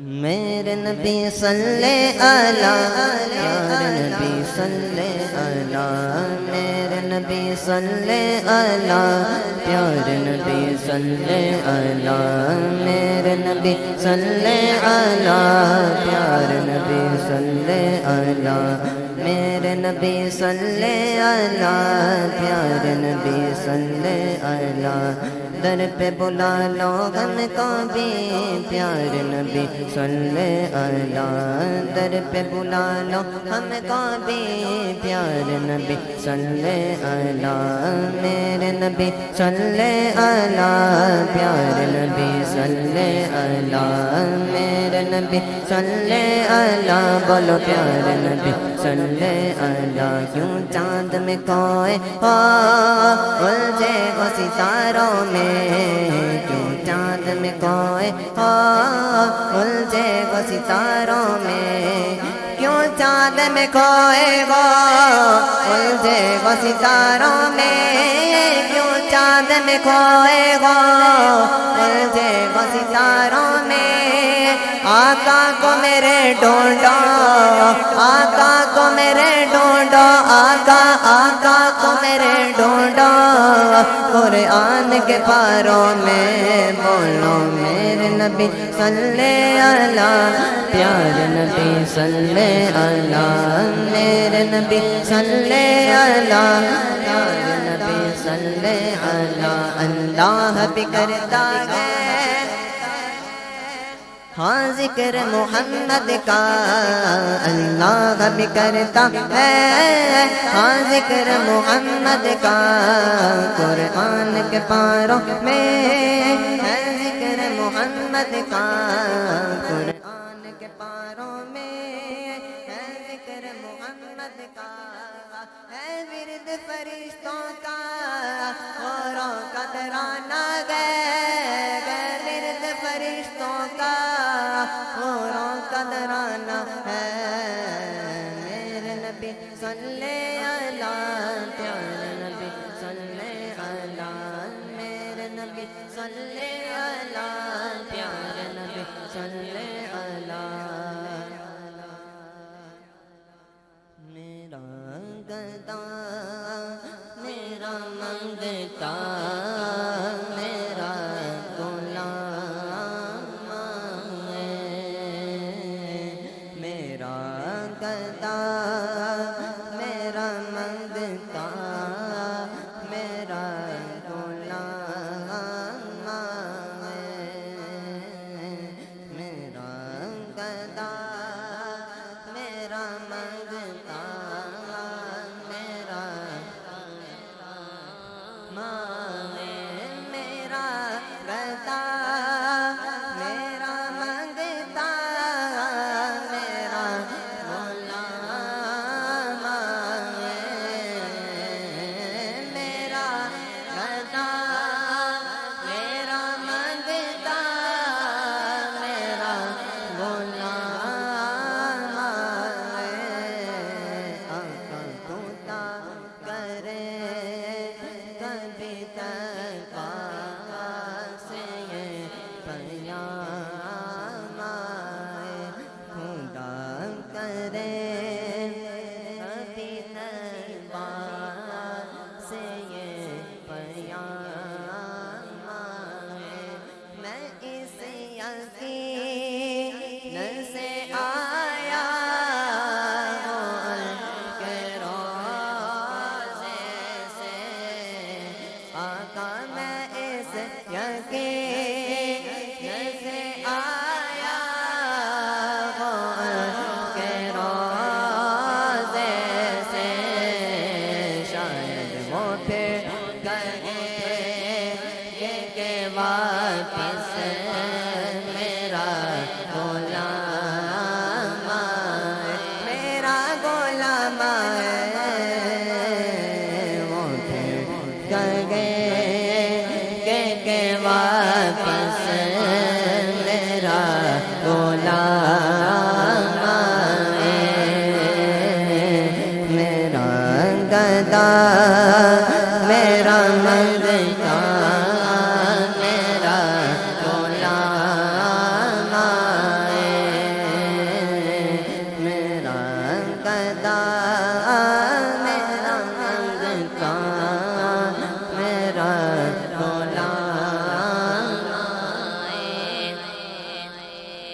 میرے نبی صلی اللہ پیارے نبی صلی اللہ میرے نبی صلی اللہ پیارے نبی صلی اللہ میرے نبی صلی اللہ پیارے نبی صلی اللہ میرے نبی صلی اللہ پیارے نبی صلی اللہ در پہ بلا لو ہم کو بھی پیارے نبی صلی اللہ در پہ بلا لو ہم کو بھی پیارے نبی صلی اللہ میرے نبی صلی اللہ پیارے نبی صلی اللہ میرے نبی صلی اللہ بولو پیارے نبی صلی اللہ کیوں چاند میں کوئے الجھے وہ ستاروں میں کیوں چاند میں کوئے الجھے وہ ستاروں میں کیوں چاند میں کوئے الجھے وہ ستاروں میں کیوں چاند میں کوئے الجھے وہ ستاروں میں آقا کو میرے ڈھونڈو آقا کو میرے ڈھونڈو آقا کو میرے ڈھونڈو قرآن کے پاروں میں بولو میرے نبی صلی اللہ پیارے نبی صلی اللہ میرے نبی صلی اللہ پیارے نبی صلی اللہ اللہ بھی کرتا ہے ہاں ذکر محمد کا اللہ بھی کرتا ہے ہاں ذکر محمد کا قرآن کے پاروں میں ہے ذکر محمد کا قرآن کے پاروں میں ہے ذکر محمد کا ہے ورد فرشتوں کا اوروں کا ترانہ گئے ورد فرشتوں کا اوروں کا ترانہ ہے میرے نبی صلی اللہ پیارے نبی صلی اللہ میرے نبی صلی اللہ پیارے نبی صلی اللہ میرا گدا میرا منگتا میرا غلام میرا گدا میرا منگتا میرا غلام میرا گدا میرا منگتا میرا میرا گدا میرا منگتا میرا غلام میرا گدا میرا منگتا میرا غلام آقا توتا کرے کبھی تک سے یہ پیام آئے خدا کرے کبھی تک سے یہ پیام آئے میں اس یقین سے آیا کے روزے سے آقا میں اس یقین سے آیا کے روزے سے شاید وہ پھر کہے کہ واپس میرا غلام آئے میرا غلام آئے وہ پھر کہے کہ واپس میرا غلام آئے میرا گدا میرا منگتا میرا غلام آئے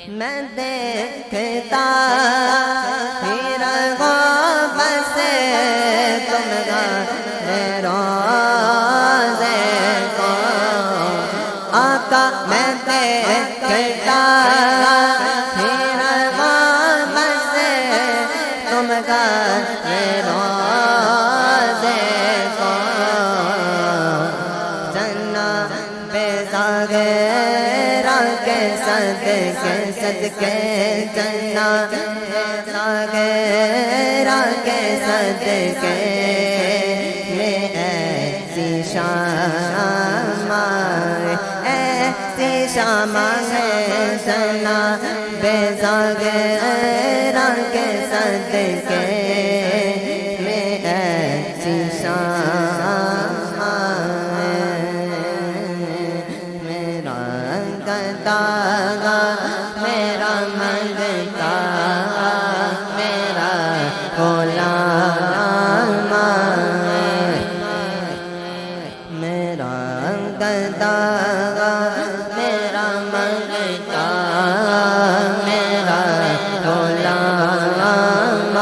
میں دیکھتا ہی رہوں بس تمہارے روضے کو آقا میں دیکھتا ہی رہوں بس تمہارے روضے کو جناب زاغرہ کے صدقے جناب زاغرہ کے صدقے میں ایسی شام ایسی شام ہے جناب زاغرہ کے صدقے میں ایسی شام میرا منگتا میرا غلام میرا گدا میرا منگتا میرا غلام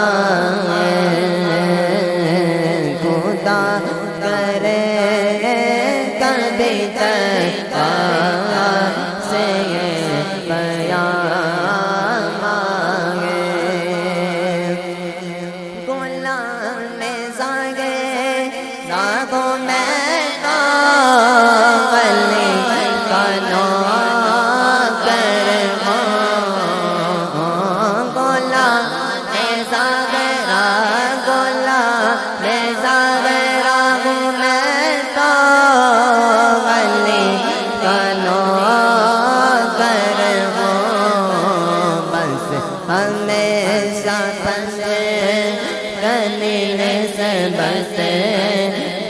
خدا کرے کبھی تک سے پیام آئے غلام زاغرہ کو میں تو ولی کا نوکر ہوں غلام زاغرہ ہوں میں تو ولی کا نوکر ہمیشہ بس کرنے سے بس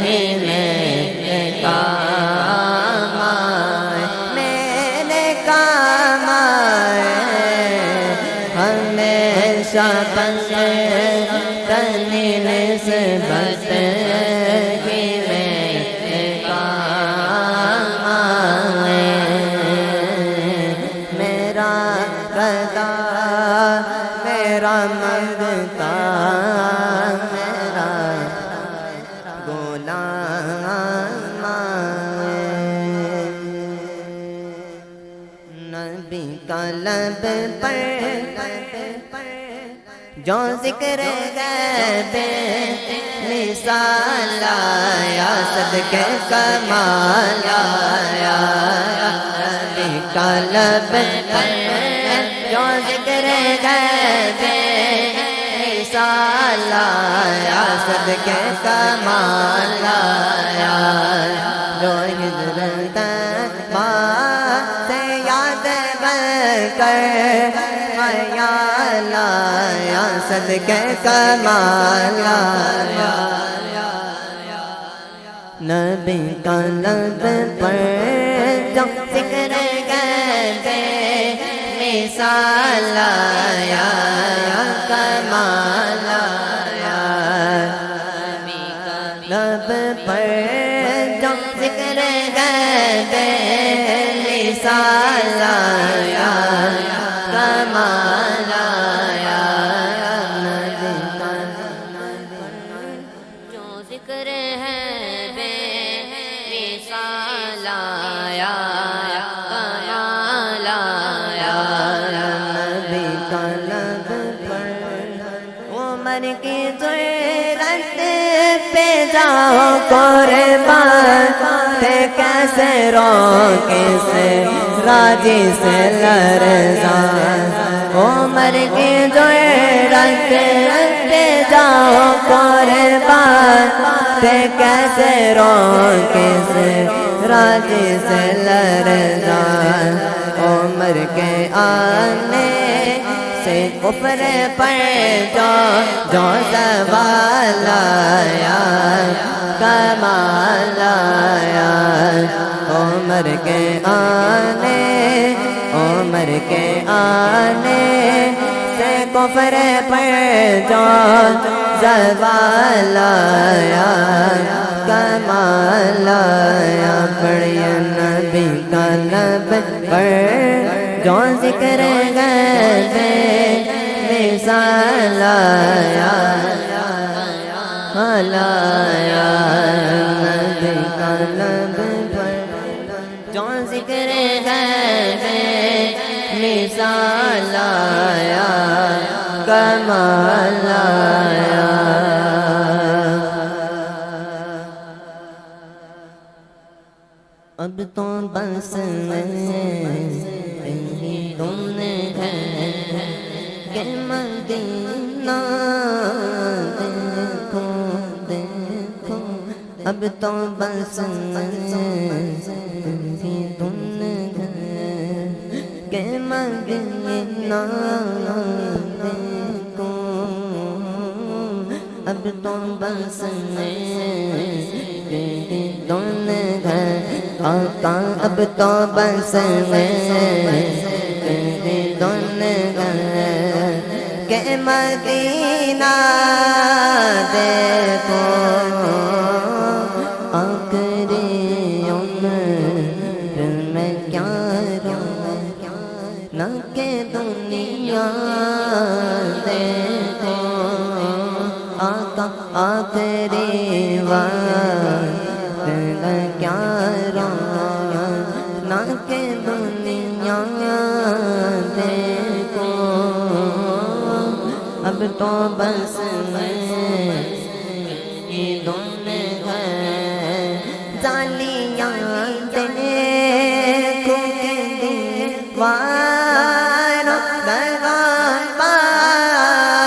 ہی میرے کام آئے میرے کام آئے ہمیشہ بس کرنے سے بس ہی میرے کام آئے میرا گدا میرا منگتا میرا غلام نبی کا لب پر جو ذکر غیب مثال آیا صدقے کمال آیا نبی کا لب پر جو ذکر غیب مثال آیا صدقے کمال آیا جو حضرت بات سے یاد بر کر خیال آیا صدقے کمال آیا نبی کا لب پر جو ذکر غیب مثال آیا کمال آیا لب پر جو ذکر غیب مثال آیا کمال آیا جو ذکر ہے بے مثال آیا کمال آیا نبی کا لب پر عمر کی ضرورت پہ جاؤ قربان تھے کیسے روکے سے راجی سے لرزان عمر کی ضرورت پہ جاؤ قربان تھے کیسے روکے سے راجی سے لرزان عمر کے آنے سے کفر پر جو زوال آیا کمال آیا عمر کے آنے سے کفر پر جو زوال آیا کمال آیا پڑھیے نبی کا لب پر جو ذکر غیب مثال آیا لایا نبی کا لب پر جو ذکر غیب مثال آیا کمال آیا اب تو بس یہی تم نے ہے کہ مدینہ دیکھو دیکھو اب تو بس یہی تم نے ہے کہ مدینہ دیکھو اب تو بس یہی تم نے ہے آقا اب تو بس یہی تم نے ہے کہ مدینہ دیکھو آخری عمر میں کیا رہوں نہ کہ دنیا دیکھو آقا آخری وقت میں کیا رہوں نہ کہ دنیا دیکھو اب تو بس یہ دونوں ہے جالیاں دیکھو کہ دیوار لگا پابیرا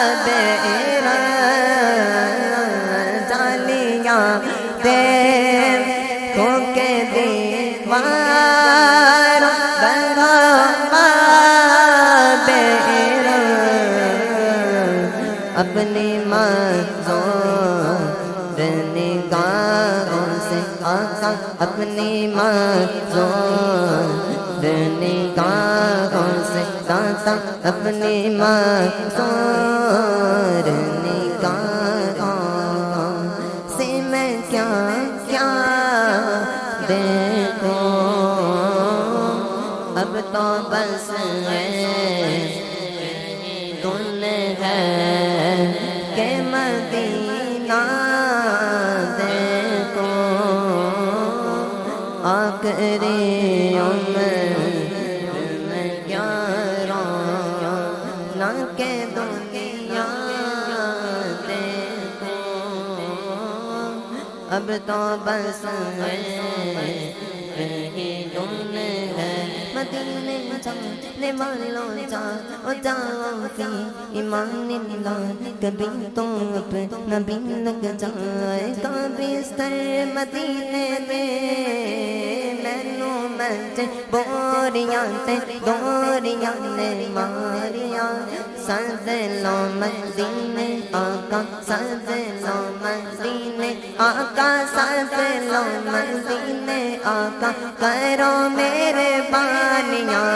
جالیاں دیکھو کہ دیوار لگا پابیرا اپنی معذور نگاہوں سے آقا اپنی معذور نگاہوں سے داتا اپنی معذور نگاہوں سے میں کیا کیا دیکھوں اب تو بس تم ہے کہ مدینہ دیکھو آخری عمر میں کیا رہوں نہ کہ دنیا دیکھو اب تو بس یہی تم ہے مدینے جانے والوں جاؤ فی ایمان اللہ کبھی تو اپنا بھی لگ جائے گا بستر مدینے میں مینو منج بوریاں تے دوریاں نے ماریاں سد لو مدینے آقا سد لو مدینے آقا سد لو مدینے آقا کرو میرے بانیاں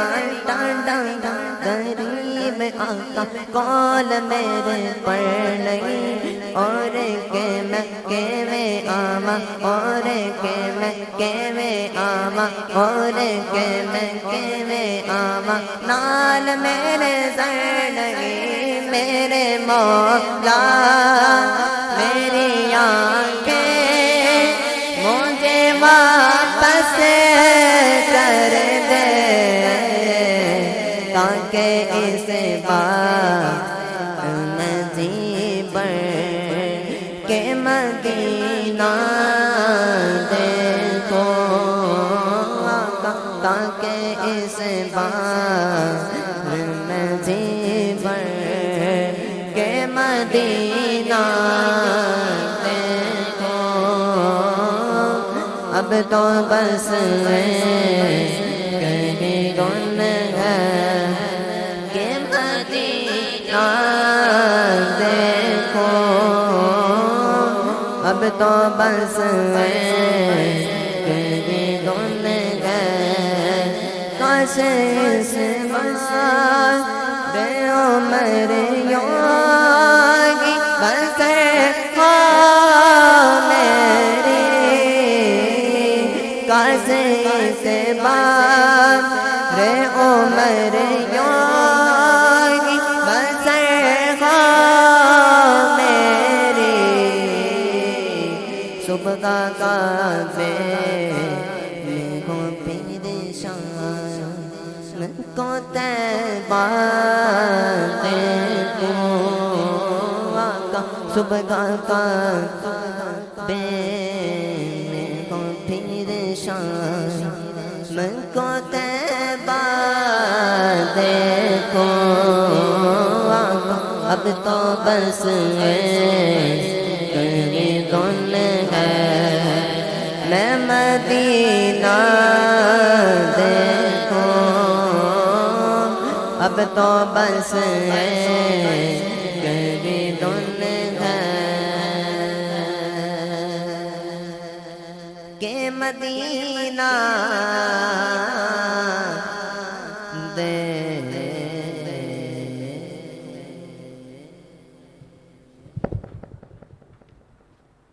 ڈانڈا غریب آقا کال میرے پر نہیں اور کہ میں کیویں آواں اور کہ میں کیویں آواں اور کہ میں کیویں آواں نال میرے زر نہیں میرے مولا میری آنکھیں مجھے واپس کر دے تاکہ اس بار میں جی بڑھ کے مدینہ دیکھو تاکہ اس بار میں جی بڑھ کے مدینہ دیکھو اب تو بس کہیں کون ہے کہ مدینہ دیکھو اب تو بس کہیں کون ہے کاش اس بسار بے عمر یوگی بسر ہو میری کاش اس بار عمر صدا کعبے میں ہو پریشان کو طیبہ دیکھو آقا صبح کعبے میں ہو پریشان من کو طیبہ دیکھو آقا اب تو بس گریدن ہے میں مدینہ دیکھو اب تو بس گریدن ہے کہ مدینہ